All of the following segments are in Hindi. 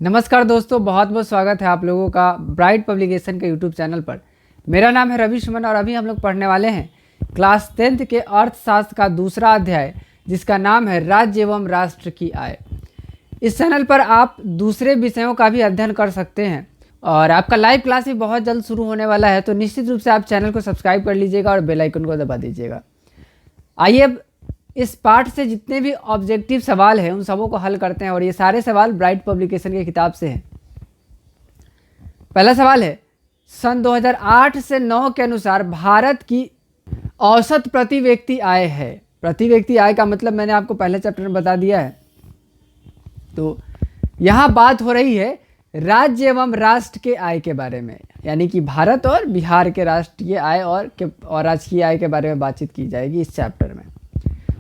नमस्कार दोस्तों, बहुत बहुत स्वागत है आप लोगों का ब्राइट पब्लिकेशन के यूट्यूब चैनल पर। मेरा नाम है रवि सुमन और अभी हम लोग पढ़ने वाले हैं क्लास 10th के अर्थशास्त्र का दूसरा अध्याय, जिसका नाम है राज्य एवं राष्ट्र की आय। इस चैनल पर आप दूसरे विषयों का भी अध्ययन कर सकते हैं और आपका लाइव क्लास भी बहुत जल्द शुरू होने वाला है, तो निश्चित रूप से आप चैनल को सब्सक्राइब कर लीजिएगा और बेल आइकन को दबा दीजिएगा। आइए अब इस पार्ट से जितने भी ऑब्जेक्टिव सवाल हैं उन सबों को हल करते हैं और ये सारे सवाल ब्राइट पब्लिकेशन की किताब से हैं। पहला सवाल है, सन 2008 से 9 के अनुसार भारत की औसत प्रति व्यक्ति आय है। प्रति व्यक्ति आय का मतलब मैंने आपको पहले चैप्टर में बता दिया है। तो यहाँ बात हो रही है राज्य एवं राष्ट्र के आय के बारे में, यानी कि भारत और बिहार के राष्ट्रीय आय और राजकीय आय के बारे में बातचीत की जाएगी इस चैप्टर में।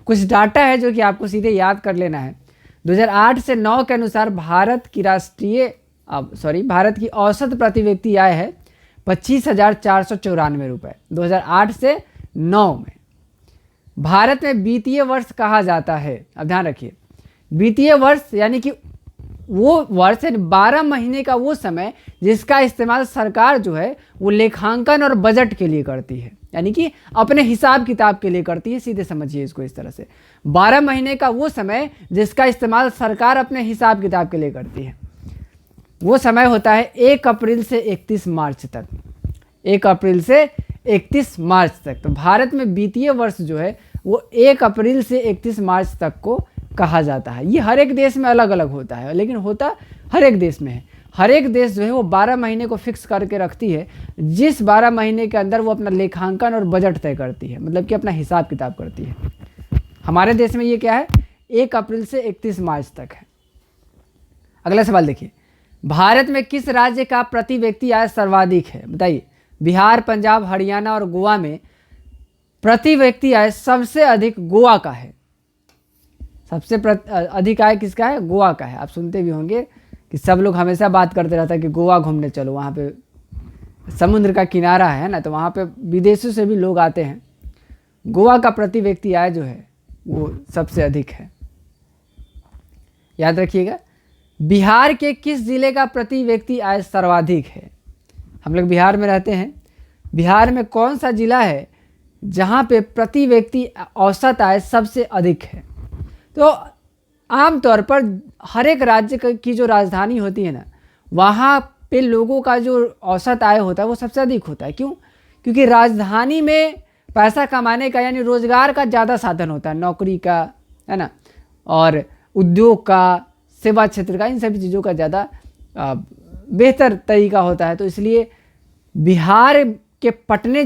कुछ डाटा है जो कि आपको सीधे याद कर लेना है। 2008 से 9 के अनुसार भारत की भारत की औसत प्रति व्यक्ति आय है 25,494 रुपये 2008 से 9 में। भारत में वित्तीय वर्ष कहा जाता है। अब ध्यान रखिए, वित्तीय वर्ष यानी कि वो वर्ष 12 महीने का वो समय जिसका इस्तेमाल सरकार जो है वो लेखांकन और बजट के लिए करती है, यानी कि अपने हिसाब किताब के लिए करती है। सीधे समझिए इसको इस तरह से, 12 महीने का वो समय जिसका इस्तेमाल सरकार अपने हिसाब किताब के लिए करती है, वो समय होता है 1 अप्रैल से 31 मार्च तक। 1 अप्रैल से 31 मार्च तक। तो भारत में वित्तीय वर्ष जो है वो 1 अप्रैल से 31 मार्च तक को कहा जाता है। ये हर एक देश में अलग अलग होता है, लेकिन होता हर एक देश में है। हर एक देश जो है वो 12 महीने को फिक्स करके रखती है, जिस 12 महीने के अंदर वो अपना लेखांकन और बजट तय करती है, मतलब कि अपना हिसाब किताब करती है। हमारे देश में ये क्या है, 1 अप्रैल से 31 मार्च तक है। अगला सवाल देखिए, भारत में किस राज्य का प्रति व्यक्ति आय सर्वाधिक है? बताइए। बिहार, पंजाब, हरियाणा और गोवा में प्रति व्यक्ति आय सबसे अधिक गोवा का है। सबसे अधिक आय किसका है? गोवा का है। आप सुनते भी होंगे कि सब लोग हमेशा बात करते रहता है कि गोवा घूमने चलो, वहाँ पे समुद्र का किनारा है ना, तो वहाँ पे विदेशों से भी लोग आते हैं। गोवा का प्रति व्यक्ति आय जो है वो सबसे अधिक है। याद रखिएगा। बिहार के किस जिले का प्रति व्यक्ति आय सर्वाधिक है? हम लोग बिहार में रहते हैं। बिहार में कौन सा जिला है जहाँ पे प्रति व्यक्ति औसत आय सबसे अधिक है? तो आमतौर पर हर एक राज्य की जो राजधानी होती है ना, वहाँ पे लोगों का जो औसत आय होता है वो सबसे अधिक होता है। क्यों? क्योंकि राजधानी में पैसा कमाने का यानी रोजगार का ज़्यादा साधन होता है, नौकरी का, है ना, और उद्योग का, सेवा क्षेत्र का, इन सभी चीज़ों का ज़्यादा बेहतर तरीका होता है। तो इसलिए बिहार के पटना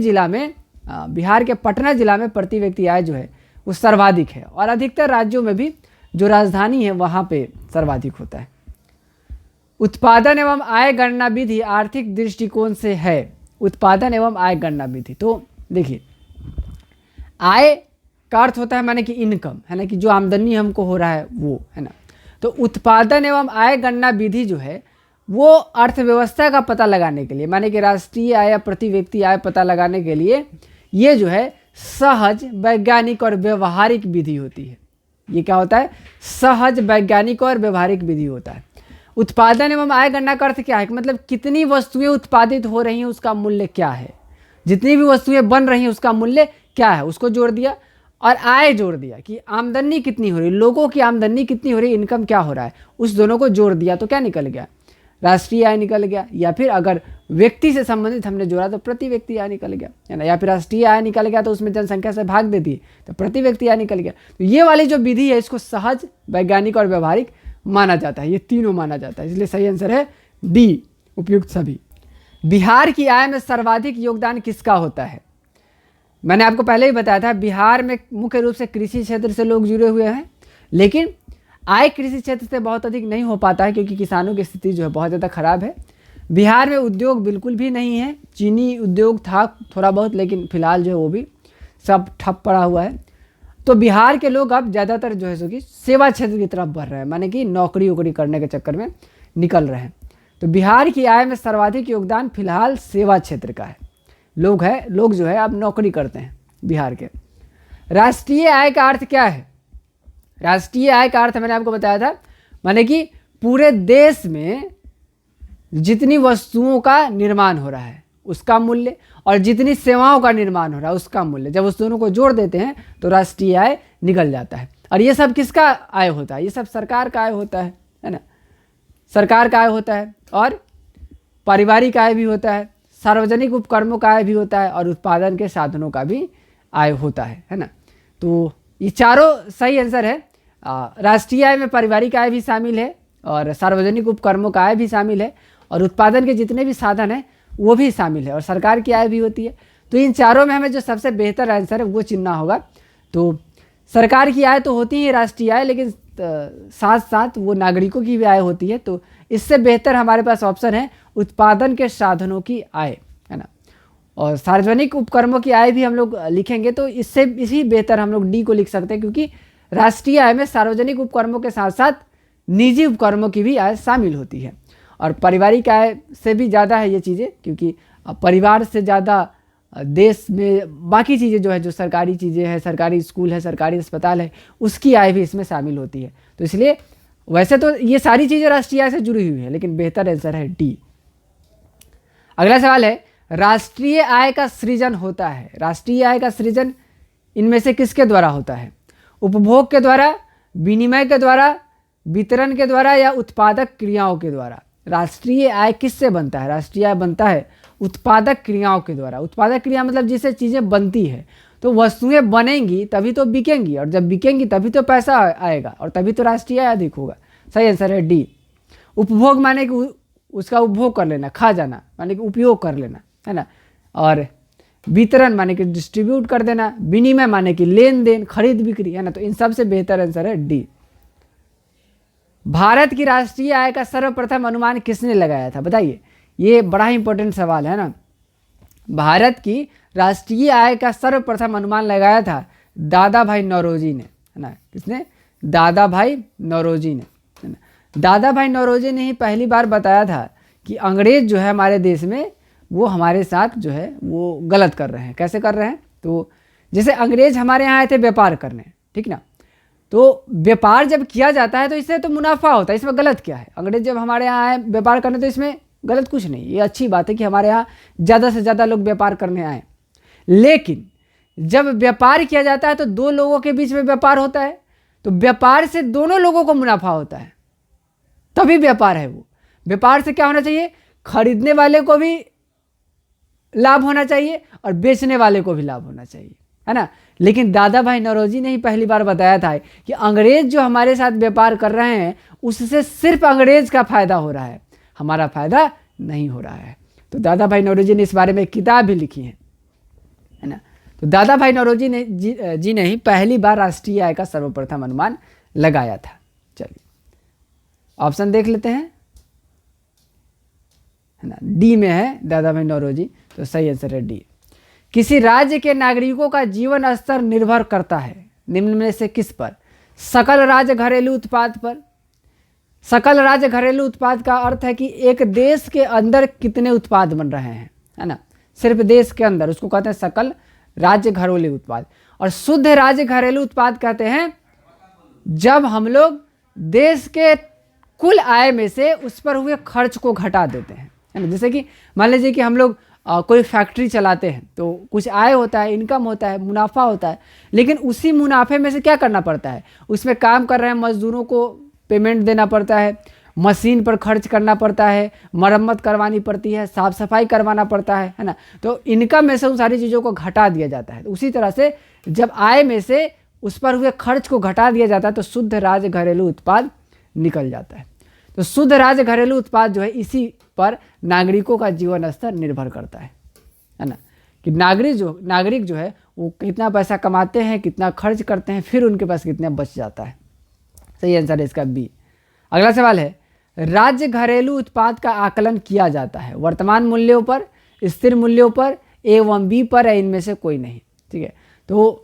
जिला में प्रति व्यक्ति आय जो है वो सर्वाधिक है और अधिकतर राज्यों में भी जो राजधानी है वहाँ पे सर्वाधिक होता है। उत्पादन एवं आय गणना विधि आर्थिक दृष्टिकोण से है। उत्पादन एवं आय गणना विधि, तो देखिए, आय का अर्थ होता है माने कि इनकम, है ना, कि जो आमदनी हमको हो रहा है वो, है ना। तो उत्पादन एवं आय गणना विधि जो है वो अर्थव्यवस्था का पता लगाने के लिए, माने कि राष्ट्रीय आय या प्रति व्यक्ति आय पता लगाने के लिए ये जो है सहज, वैज्ञानिक और व्यवहारिक विधि होती है। ये क्या होता है? सहज, वैज्ञानिक और व्यवहारिक विधि होता है। उत्पादन एवं आय गणना का अर्थ क्या है? मतलब कितनी वस्तुएं उत्पादित हो रही हैं उसका मूल्य क्या है, जितनी भी वस्तुएं बन रही हैं उसका मूल्य क्या है, उसको जोड़ दिया, और आय जोड़ दिया कि आमदनी कितनी हो रही है, लोगों की आमदनी कितनी हो रही है, इनकम क्या हो रहा है, उस दोनों को जोड़ दिया तो क्या निकल गया? राष्ट्रीय आय निकल गया। या फिर अगर व्यक्ति से संबंधित हमने जोड़ा तो प्रति व्यक्ति आय निकल गया, है ना। या फिर राष्ट्रीय आय निकल गया तो उसमें जनसंख्या से भाग दे दिए तो प्रति व्यक्ति आय निकल गया। तो ये वाली जो विधि है इसको सहज, वैज्ञानिक और व्यवहारिक माना जाता है। ये तीनों माना जाता है, इसलिए सही आंसर है डी, उपयुक्त सभी। बिहार की आय में सर्वाधिक योगदान किसका होता है? मैंने आपको पहले ही बताया था, बिहार में मुख्य रूप से कृषि क्षेत्र से लोग जुड़े हुए हैं, लेकिन आय कृषि क्षेत्र से बहुत अधिक नहीं हो पाता है क्योंकि किसानों की स्थिति जो है बहुत ज़्यादा खराब है। बिहार में उद्योग बिल्कुल भी नहीं है। चीनी उद्योग था थोड़ा बहुत, लेकिन फिलहाल जो है वो भी सब ठप पड़ा हुआ है। तो बिहार के लोग अब ज़्यादातर जो है सो कि सेवा क्षेत्र की तरफ बढ़ रहे हैं, माने कि नौकरी वोकरी करने के चक्कर में निकल रहे हैं। तो बिहार की आय में सर्वाधिक योगदान फिलहाल सेवा क्षेत्र का है। लोग जो है अब नौकरी करते हैं बिहार के। राष्ट्रीय आय का अर्थ क्या है? राष्ट्रीय आय का अर्थ मैंने आपको बताया था, माने कि पूरे देश में जितनी वस्तुओं का निर्माण हो रहा है उसका मूल्य और जितनी सेवाओं का निर्माण हो रहा है उसका मूल्य, जब उस दोनों को जोड़ देते हैं तो राष्ट्रीय आय निकल जाता है। और ये सब किसका आय होता है? ये सब सरकार का आय होता है ना, सरकार का आय होता है, और पारिवारिक आय भी होता है, सार्वजनिक उपक्रमों का आय भी होता है, और उत्पादन के साधनों का भी आय होता है ना। तो ये चारों सही आंसर है। राष्ट्रीय आय में पारिवारिक आय भी शामिल है, और सार्वजनिक उपक्रमों का आय भी शामिल है, और उत्पादन के जितने भी साधन हैं वो भी शामिल है, और सरकार की आय भी होती है। तो इन चारों में हमें जो सबसे बेहतर आंसर है वो चुनना होगा। तो सरकार की आय तो होती है राष्ट्रीय आय, लेकिन साथ साथ वो नागरिकों की भी आय होती है। तो इससे बेहतर हमारे पास ऑप्शन है उत्पादन के साधनों की आय, है ना। और सार्वजनिक उपक्रमों की आय भी हम लोग लिखेंगे तो इससे इसी बेहतर हम लोग डी को लिख सकते हैं, क्योंकि राष्ट्रीय आय में सार्वजनिक उपक्रमों के साथ साथ निजी उपक्रमों की भी आय शामिल होती है। और पारिवारिक आय से भी ज़्यादा है ये चीज़ें, क्योंकि परिवार से ज़्यादा देश में बाकी चीज़ें जो है, जो सरकारी चीज़ें हैं, सरकारी स्कूल है, सरकारी अस्पताल है, उसकी आय भी इसमें शामिल होती है। तो इसलिए वैसे तो ये सारी चीज़ें राष्ट्रीय आय से जुड़ी हुई है, लेकिन बेहतर आंसर है डी। अगला सवाल है, राष्ट्रीय आय का सृजन होता है, राष्ट्रीय आय का सृजन इनमें से किसके द्वारा होता है? उपभोग के द्वारा, विनिमय के द्वारा, वितरण के द्वारा, या उत्पादक क्रियाओं के द्वारा? राष्ट्रीय आय किससे बनता है? राष्ट्रीय आय बनता है उत्पादक क्रियाओं के द्वारा। उत्पादक क्रिया मतलब जिससे चीज़ें बनती है, तो वस्तुएं बनेंगी तभी तो बिकेंगी, और जब बिकेंगी तभी तो पैसा आएगा, और तभी तो राष्ट्रीय आय अधिक होगा। सही आंसर है डी। उपभोग माने कि उसका उपभोग कर लेना, खा जाना, माने कि उपयोग कर लेना, है ना। और वितरण माने कि डिस्ट्रीब्यूट कर देना, विनिमय माने कि लेन देन, खरीद बिक्री, है ना। तो इन सबसे बेहतर आंसर है डी। भारत की राष्ट्रीय आय का सर्वप्रथम अनुमान किसने लगाया था? बताइए, ये बड़ा ही इंपॉर्टेंट सवाल है ना। भारत की राष्ट्रीय आय का सर्वप्रथम अनुमान लगाया था दादा भाई नौरोजी ने, है ना। किसने? दादा भाई नौरोजी ने, है ना। दादा भाई नौरोजी ने ही पहली बार बताया था कि अंग्रेज जो है हमारे देश में, वो हमारे साथ जो है वो गलत कर रहे हैं। कैसे कर रहे हैं? तो जैसे अंग्रेज हमारे यहाँ आए थे व्यापार करने, ठीक ना। तो व्यापार जब किया जाता है तो इससे तो मुनाफा होता है, इसमें गलत क्या है? अंग्रेज जब हमारे यहाँ आए व्यापार करने तो इसमें गलत कुछ नहीं, ये अच्छी बात है कि हमारे यहाँ ज़्यादा से ज़्यादा लोग व्यापार करने आए। लेकिन जब व्यापार किया जाता है तो दो लोगों के बीच में व्यापार होता है, तो व्यापार से दोनों लोगों को मुनाफा होता है, तभी व्यापार है वो। व्यापार से क्या होना चाहिए? खरीदने वाले को भी लाभ होना चाहिए और बेचने वाले को भी लाभ होना चाहिए, है ना। लेकिन दादा भाई नौरोजी ने ही पहली बार बताया था कि अंग्रेज जो हमारे साथ व्यापार कर रहे हैं उससे सिर्फ अंग्रेज का फायदा हो रहा है, हमारा फायदा नहीं हो रहा है। तो दादा भाई नौरोजी ने इस बारे में एक किताब भी लिखी है ना। तो दादा भाई नौरोजी ने जी ने ही पहली बार राष्ट्रीय आय का सर्वप्रथम अनुमान लगाया था। चलिए ऑप्शन देख लेते हैं, है ना। डी में है दादा भाई नौरोजी, तो सही आंसर है डी। किसी राज्य के नागरिकों का जीवन स्तर निर्भर करता है निम्न में से किस पर? सकल राज्य घरेलू उत्पाद पर। सकल राज्य घरेलू उत्पाद का अर्थ है कि एक देश के अंदर कितने उत्पाद बन रहे हैं, है ना। सिर्फ देश के अंदर, उसको कहते हैं सकल राज्य घरेलू उत्पाद। और शुद्ध राज्य घरेलू उत्पाद कहते हैं जब हम लोग देश के कुल आय में से उस पर हुए खर्च को घटा देते हैं, है ना। जैसे कि मान लीजिए कि हम लोग कोई फैक्ट्री चलाते हैं तो कुछ आय होता है, इनकम होता है, मुनाफा होता है, लेकिन उसी मुनाफे में से क्या करना पड़ता है? उसमें काम कर रहे हैं मजदूरों को पेमेंट देना पड़ता है, मशीन पर खर्च करना पड़ता है, मरम्मत करवानी पड़ती है, साफ सफाई करवाना पड़ता है ना। तो इनकम में से उन सारी चीज़ों को घटा दिया जाता है। तो उसी तरह से जब आय में से उस पर हुए खर्च को घटा दिया जाता है तो शुद्ध राज्य घरेलू उत्पाद निकल जाता है। तो शुद्ध राज्य घरेलू उत्पाद जो है इसी पर नागरिकों का जीवन स्तर निर्भर करता है ना। कि नागरिक जो है वो कितना पैसा कमाते हैं, कितना खर्च करते हैं, फिर उनके पास कितना बच जाता है। सही आंसर है इसका बी। अगला सवाल है, राज्य घरेलू उत्पाद का आकलन किया जाता है वर्तमान मूल्यों पर, स्थिर मूल्यों पर, एवं बी पर, या इनमें से कोई नहीं। ठीक है, तो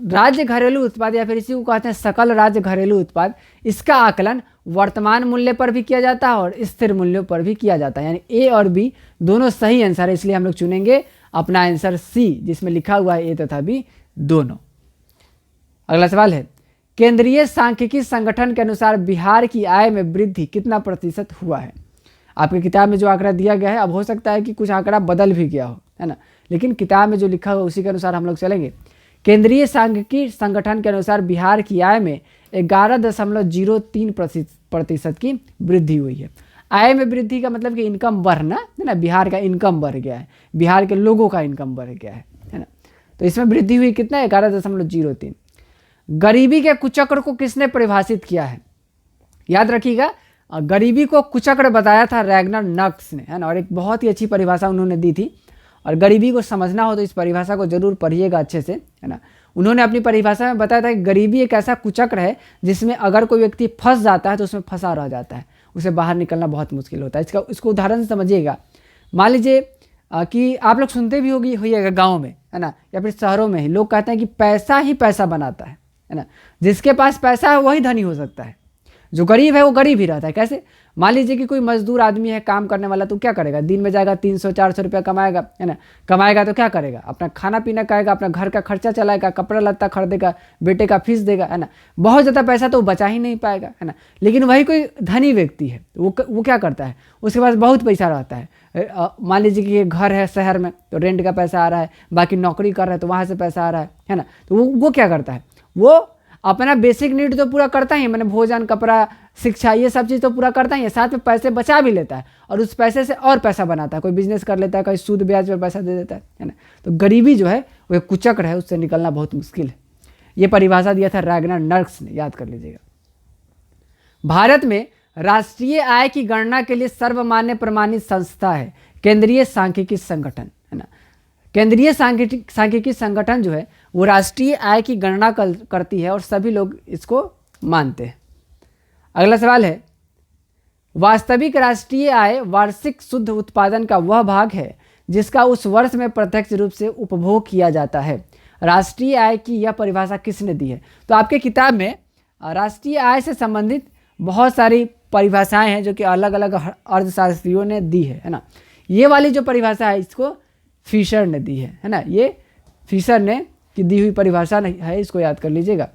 राज्य घरेलू उत्पाद या फिर इसी को कहते हैं सकल राज्य घरेलू उत्पाद, इसका आकलन वर्तमान मूल्य पर भी किया जाता है और स्थिर मूल्यों पर भी किया जाता है। यानी ए और बी दोनों सही आंसर है, इसलिए हम लोग चुनेंगे अपना आंसर सी जिसमें लिखा हुआ है ए तथा बी दोनों। अगला सवाल है, केंद्रीय सांख्यिकी संगठन के अनुसार बिहार की आय में वृद्धि कितना प्रतिशत हुआ है। आपकी किताब में जो आंकड़ा दिया गया है, अब हो सकता है कि कुछ आंकड़ा बदल भी गया हो, है ना, लेकिन किताब में जो लिखा हुआ उसी के अनुसार हम लोग चलेंगे। केंद्रीय सांख्यिकी संगठन के अनुसार बिहार की आय में 11.03 प्रतिशत की वृद्धि हुई है। आय में वृद्धि का मतलब कि इनकम बढ़ना, है ना, बिहार का इनकम बढ़ गया है, बिहार के लोगों का इनकम बढ़ गया है ना। तो इसमें वृद्धि हुई कितना, 11.03। गरीबी के कुचक्र को किसने परिभाषित किया है, याद रखिएगा, गरीबी को कुचक्र बताया था रैगनर नक्स ने, है ना, और एक बहुत ही अच्छी परिभाषा उन्होंने दी थी। और गरीबी को समझना हो तो इस परिभाषा को जरूर पढ़िएगा अच्छे से, है ना। उन्होंने अपनी परिभाषा में बताया था कि गरीबी एक ऐसा कुचक्र है जिसमें अगर कोई व्यक्ति फंस जाता है तो उसमें फंसा रह जाता है, उसे बाहर निकलना बहुत मुश्किल होता है। इसको उदाहरण से समझिएगा। मान लीजिए कि आप लोग सुनते भी होइएगा गाँव में, है ना, या फिर शहरों में ही लोग कहते हैं कि पैसा ही पैसा बनाता है ना। जिसके पास पैसा है वही धनी हो सकता है, जो गरीब है वो गरीब ही रहता है। कैसे, मान लीजिए कि कोई मजदूर आदमी है, काम करने वाला, तो क्या करेगा, दिन में जाएगा 300-400 रुपया कमाएगा, है ना। कमाएगा तो क्या करेगा, अपना खाना पीना खाएगा, अपना घर का खर्चा चलाएगा, कपड़ा लत्ता खरीदेगा, बेटे का फीस देगा, है ना। बहुत ज़्यादा पैसा तो बचा ही नहीं पाएगा, है ना। लेकिन वही कोई धनी व्यक्ति है, वो क्या करता है, उसके पास बहुत पैसा रहता है। मान लीजिए कि ये घर है शहर में, तो रेंट का पैसा आ रहा है, बाकी नौकरी कर रहा है तो वहाँ से पैसा आ रहा है ना। तो वो क्या करता है, वो अपना बेसिक नीड तो पूरा करता ही, मैंने भोजन, कपड़ा, शिक्षा, ये सब चीज़ तो पूरा करता ही है, साथ में पैसे बचा भी लेता है और उस पैसे से और पैसा बनाता है। कोई बिजनेस कर लेता है, कोई सूद ब्याज पर पैसा दे देता है ना। तो गरीबी जो है वो एक कुचक्र है, उससे निकलना बहुत मुश्किल है। ये परिभाषा दिया था रैगनर नक्स ने, याद कर लीजिएगा। भारत में राष्ट्रीय आय की गणना के लिए सर्वमान्य प्रमाणित संस्था है केंद्रीय सांख्यिकी संगठन, है ना। केंद्रीय सांख्यिकी संगठन जो है वो राष्ट्रीय आय की गणना करती है और सभी लोग इसको मानते हैं। अगला सवाल है, वास्तविक राष्ट्रीय आय वार्षिक शुद्ध उत्पादन का वह भाग है जिसका उस वर्ष में प्रत्यक्ष रूप से उपभोग किया जाता है। राष्ट्रीय आय की यह परिभाषा किसने दी है। तो आपके किताब में राष्ट्रीय आय से संबंधित बहुत सारी परिभाषाएं हैं जो कि अलग अलग अर्थशास्त्रियों ने दी है ना। ये वाली जो परिभाषा है इसको फिशर ने दी है ना। ये फिशर ने की दी हुई परिभाषा है, इसको याद कर लीजिएगा।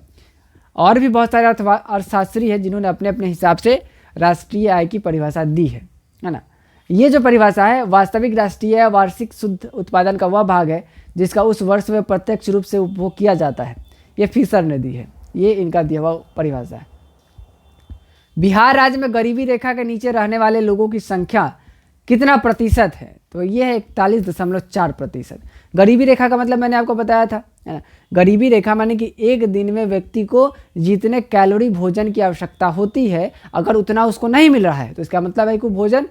और भी बहुत सारे अर्थशास्त्री हैं जिन्होंने अपने अपने हिसाब से राष्ट्रीय आय की परिभाषा दी है ना। ये जो परिभाषा है, वास्तविक राष्ट्रीय आय वार्षिक शुद्ध उत्पादन का वह भाग है जिसका उस वर्ष में प्रत्यक्ष रूप से उपभोग किया जाता है, ये फिशर ने दी है। ये इनका दिया हुआ परिभाषा है। बिहार राज्य में गरीबी रेखा के नीचे रहने वाले लोगों की संख्या कितना प्रतिशत है। तो ये है 41.4%। गरीबी रेखा का मतलब मैंने आपको बताया था, है ना। गरीबी रेखा माने कि एक दिन में व्यक्ति को जितने कैलोरी भोजन की आवश्यकता होती है अगर उतना उसको नहीं मिल रहा है तो इसका मतलब है कि भोजन,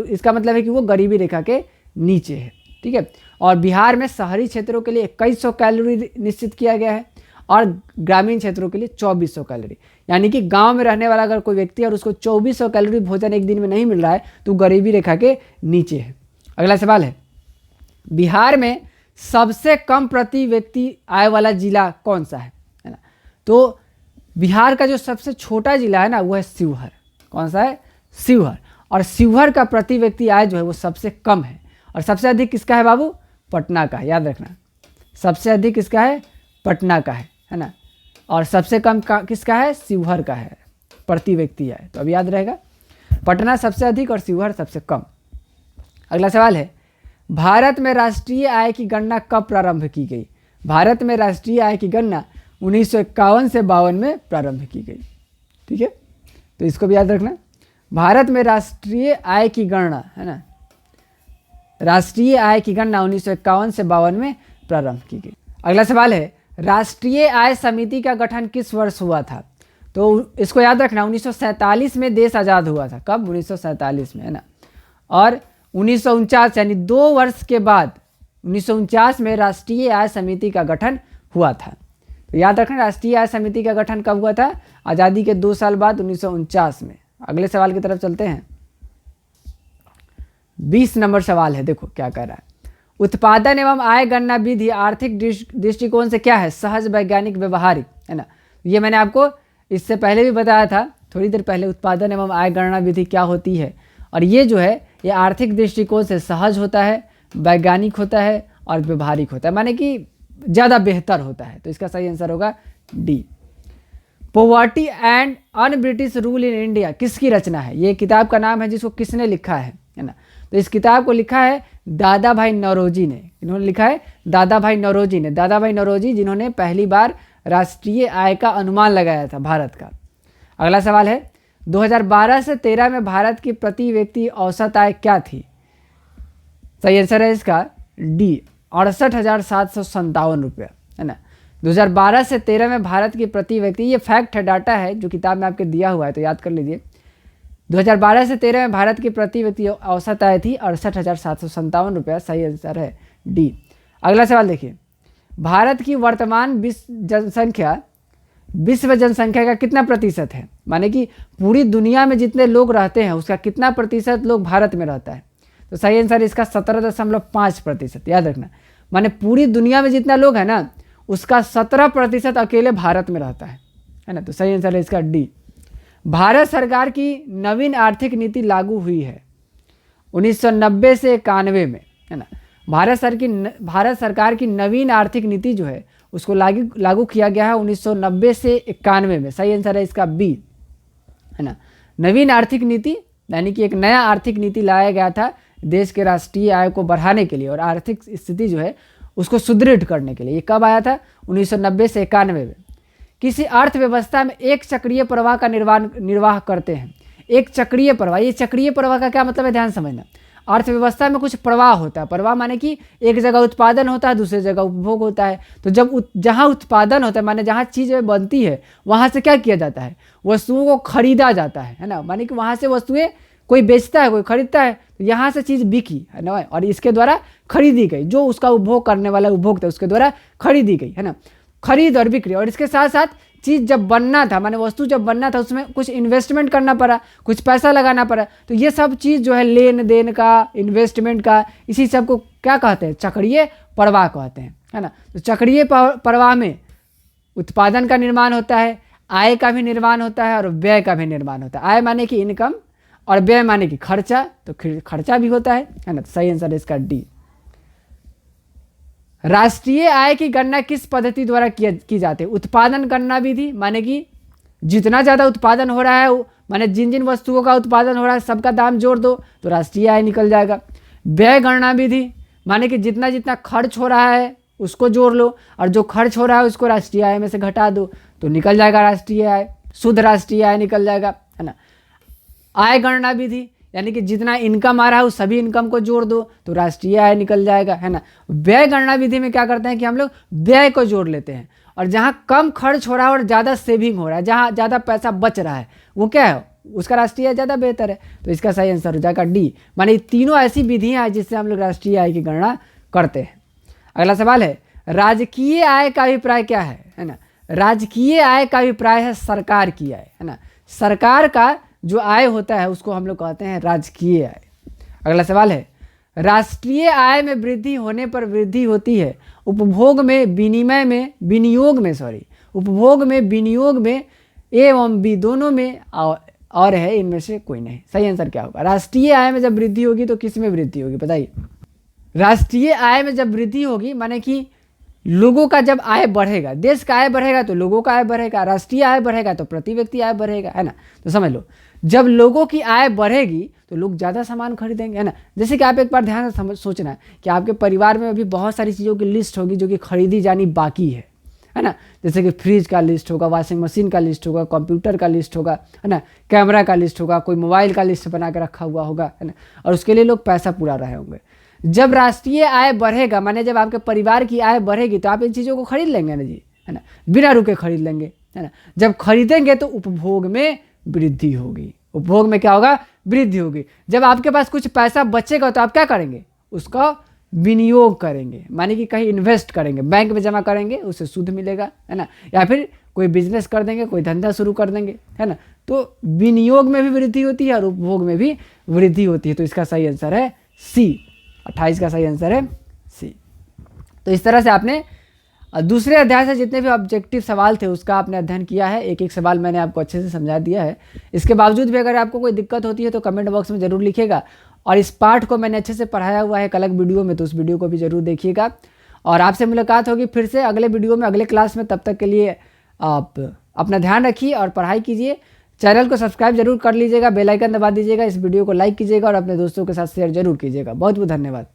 इसका मतलब है कि वो गरीबी रेखा के नीचे है, ठीक है। और बिहार में शहरी क्षेत्रों के लिए 2100 कैलोरी निश्चित किया गया है और ग्रामीण क्षेत्रों के लिए 2400 कैलोरी। यानी कि गांव में रहने वाला अगर कोई व्यक्ति और उसको 2400 कैलोरी भोजन एक दिन में नहीं मिल रहा है तो गरीबी रेखा के नीचे है। अगला सवाल है, बिहार में सबसे कम प्रति व्यक्ति आय वाला जिला कौन सा है ना। तो बिहार का जो सबसे छोटा जिला है ना वो है शिवहर। कौन सा है? शिवहर। और शिवहर का प्रति व्यक्ति आय जो है वो सबसे कम है। और सबसे अधिक किसका है बाबू? पटना का, याद रखना। सबसे अधिक किसका है? पटना का है ना। और सबसे कम किसका है? शिवहर का है प्रति व्यक्ति आय। तो अब याद रहेगा, पटना सबसे अधिक और शिवहर सबसे कम। अगला सवाल है, भारत में राष्ट्रीय आय की गणना कब प्रारंभ की गई? भारत में राष्ट्रीय आय की गणना 1951 से 52 में प्रारंभ की गई, ठीक है। तो इसको भी याद रखना। भारत में राष्ट्रीय आय की गणना, है ना, राष्ट्रीय आय की गणना 1951 से 52 में प्रारंभ की गई। अगला सवाल है, राष्ट्रीय आय समिति का गठन किस वर्ष हुआ था? तो इसको याद रखना, 1947 में देश आज़ाद हुआ था। कब? 1947 में, है ना। और 1949 यानी 2 वर्ष के बाद 1949 में राष्ट्रीय आय समिति का गठन हुआ था। तो याद रखना, राष्ट्रीय आय समिति का गठन कब हुआ था? आज़ादी के 2 साल बाद 1949 में। अगले सवाल की तरफ चलते हैं। 20 नंबर सवाल है, देखो क्या कह रहा है। उत्पादन एवं आय गणना विधि आर्थिक दृष्टिकोण से क्या है? सहज, वैज्ञानिक, व्यवहारिक, है ना। ये मैंने आपको इससे पहले भी बताया था थोड़ी देर पहले, उत्पादन एवं आय गणना विधि क्या होती है। और ये जो है ये आर्थिक दृष्टिकोण से सहज होता है, वैज्ञानिक होता है और व्यवहारिक होता है, माने कि ज़्यादा बेहतर होता है। तो इसका सही आंसर होगा D. Poverty and un British rule in India किसकी रचना है? ये किताब का नाम है जिसको किसने लिखा है ना? तो इस किताब को लिखा है दादा भाई नौरोजी ने। इन्होंने लिखा है दादा भाई नौरोजी ने। दादा भाई नौरोजी जिन्होंने पहली बार राष्ट्रीय आय का अनुमान लगाया था भारत का। अगला सवाल है 2012 से 13 में भारत की प्रति व्यक्ति औसत आय क्या थी? सही आंसर है इसका डी 68,757 रुपया, है ना। 2012 से 13 में भारत की प्रति व्यक्ति, ये फैक्ट है, डाटा है जो किताब में आपके दिया हुआ है तो याद कर लीजिए। 2012 से 13 में भारत की प्रति व्यक्ति औसत आय थी 68,757 रुपया। सही आंसर है डी। अगला सवाल देखिए, भारत की वर्तमान विश्व जनसंख्या का कितना प्रतिशत है? माने कि पूरी दुनिया में जितने लोग रहते हैं उसका कितना प्रतिशत लोग भारत में रहता है? तो सही आंसर इसका 17.5%। याद रखना, माने पूरी दुनिया में जितना लोग हैं ना उसका 17% अकेले भारत में रहता है ना। तो सही आंसर है इसका डी। भारत सरकार की नवीन आर्थिक नीति लागू हुई है 1990 से 91 में, है ना। भारत सरकार की नवीन आर्थिक नीति जो है उसको लागू किया गया है 1990 से 91 में। सही आंसर है इसका बी, है ना। नवीन आर्थिक नीति यानी कि एक नया आर्थिक नीति लाया गया था देश के राष्ट्रीय आय को बढ़ाने के लिए और आर्थिक स्थिति जो है उसको सुदृढ़ करने के लिए। ये कब आया था? 1990 से 91 में। किसी अर्थव्यवस्था में एक चक्रीय प्रवाह का निर्वाह करते हैं। एक चक्रीय प्रवाह, ये चक्रीय प्रवाह का क्या मतलब है ध्यान समझना। अर्थव्यवस्था में कुछ प्रवाह होता है। प्रवाह माने कि एक जगह उत्पादन होता है दूसरी जगह उपभोग होता है। तो जब जहाँ उत्पादन होता है माने जहाँ चीज़ें बनती है वहाँ से क्या किया जाता है? वस्तुओं को खरीदा जाता है ना। माने कि वहाँ से वस्तुएं कोई बेचता है कोई खरीदता है, तो यहाँ से चीज़ बिकी, है ना, और इसके द्वारा खरीदी गई। जो उसका उपभोग करने वाला उपभोक्ता है उसके द्वारा खरीदी गई, है ना। खरीद और बिक्री। और इसके साथ साथ चीज़ जब बनना था माने वस्तु जब बनना था उसमें कुछ इन्वेस्टमेंट करना पड़ा, कुछ पैसा लगाना पड़ा। तो ये सब चीज़ जो है लेन देन का, इन्वेस्टमेंट का, इसी सब को क्या कहते हैं? चक्रीय प्रवाह कहते हैं, है ना। तो चक्रीय प्रवाह में उत्पादन का निर्माण होता है, आय का भी निर्माण होता है और व्यय का भी निर्माण होता है। आय माने कि इनकम और व्यय माने कि खर्चा, तो खर्चा भी होता है ना। तो सही आंसर है इसका डी। राष्ट्रीय आय की गणना किस पद्धति द्वारा की जाती है? उत्पादन गणना विधि, माने कि जितना ज़्यादा उत्पादन हो रहा है माने जिन जिन वस्तुओं का उत्पादन हो रहा है सबका दाम जोड़ दो तो राष्ट्रीय आय निकल जाएगा। व्यय गणना विधि, माने कि जितना जितना खर्च हो रहा है उसको जोड़ लो और जो खर्च हो रहा है उसको राष्ट्रीय आय में से घटा दो तो निकल जाएगा राष्ट्रीय आय, शुद्ध राष्ट्रीय आय निकल जाएगा, है ना। आय गणना विधि यानी कि जितना इनकम आ रहा है उस सभी इनकम को जोड़ दो तो राष्ट्रीय आय निकल जाएगा, है ना। व्यय गणना विधि में क्या करते हैं कि हम लोग व्यय को जोड़ लेते हैं और जहाँ कम खर्च हो रहा है और ज़्यादा सेविंग हो रहा है, जहाँ ज़्यादा पैसा बच रहा है वो क्या है? उसका राष्ट्रीय आय ज़्यादा बेहतर है। तो इसका सही आंसर हो जाएगा डी। माने तीनों ऐसी विधियाँ हैं जिससे हम लोग राष्ट्रीय आय की गणना करते हैं। अगला सवाल है राजकीय आय का अभिप्राय क्या है ना। राजकीय आय का अभिप्राय है सरकार की आय, है ना। सरकार का जो आय होता है उसको हम लोग कहते हैं राजकीय आय। अगला सवाल है राष्ट्रीय आय में वृद्धि होने पर वृद्धि होती है उपभोग में विनियोग में ए एवं बी दोनों में और है इनमें से कोई नहीं। सही आंसर क्या होगा? राष्ट्रीय आय में जब वृद्धि होगी तो किस में वृद्धि होगी बताइए? राष्ट्रीय आय में जब वृद्धि होगी माने कि लोगों का जब आय बढ़ेगा, देश का आय बढ़ेगा तो लोगों का आय बढ़ेगा, राष्ट्रीय आय बढ़ेगा तो प्रति व्यक्ति आय बढ़ेगा, है ना। तो समझ लो जब लोगों की आय बढ़ेगी तो लोग ज़्यादा सामान खरीदेंगे, है ना। जैसे कि आप एक बार ध्यान से सोचना है कि आपके परिवार में अभी बहुत सारी चीज़ों की लिस्ट होगी जो कि खरीदी जानी बाकी है ना। जैसे कि फ्रिज का लिस्ट होगा, वॉशिंग मशीन का लिस्ट होगा, कंप्यूटर का लिस्ट होगा, है ना, कैमरा का लिस्ट होगा, कोई मोबाइल का लिस्ट बना के रखा हुआ होगा, है ना, और उसके लिए लोग पैसा पूरा रहे होंगे। जब राष्ट्रीय आय बढ़ेगा माने जब आपके परिवार की आय बढ़ेगी तो आप इन चीज़ों को खरीद लेंगे ना जी, है ना, बिना रुके खरीद लेंगे, है ना। जब खरीदेंगे तो उपभोग में वृद्धि होगी। उपभोग में क्या होगा? वृद्धि होगी। जब आपके पास कुछ पैसा बचेगा तो आप क्या करेंगे? उसका विनियोग करेंगे, माने कि कहीं इन्वेस्ट करेंगे, बैंक में जमा करेंगे, उससे सूद मिलेगा, है ना, या फिर कोई बिजनेस कर देंगे, कोई धंधा शुरू कर देंगे, है ना। तो विनियोग में भी वृद्धि होती है और उपभोग में भी वृद्धि होती है। तो इसका सही आंसर है सी। 28 का सही आंसर है सी। तो इस तरह से आपने दूसरे अध्याय से जितने भी ऑब्जेक्टिव सवाल थे उसका आपने अध्ययन किया है। एक एक सवाल मैंने आपको अच्छे से समझा दिया है। इसके बावजूद भी अगर आपको कोई दिक्कत होती है तो कमेंट बॉक्स में ज़रूर लिखिएगा। और इस पार्ट को मैंने अच्छे से पढ़ाया हुआ है एक अलग वीडियो में, तो उस वीडियो को भी ज़रूर देखिएगा। और आपसे मुलाकात होगी फिर से अगले वीडियो में, अगले क्लास में। तब तक के लिए आप अपना ध्यान रखिए और पढ़ाई कीजिए। चैनल को सब्सक्राइब जरूर कर लीजिएगा, बेल आइकन दबा दीजिएगा, इस वीडियो को लाइक कीजिएगा और अपने दोस्तों के साथ शेयर जरूर कीजिएगा। बहुत बहुत धन्यवाद।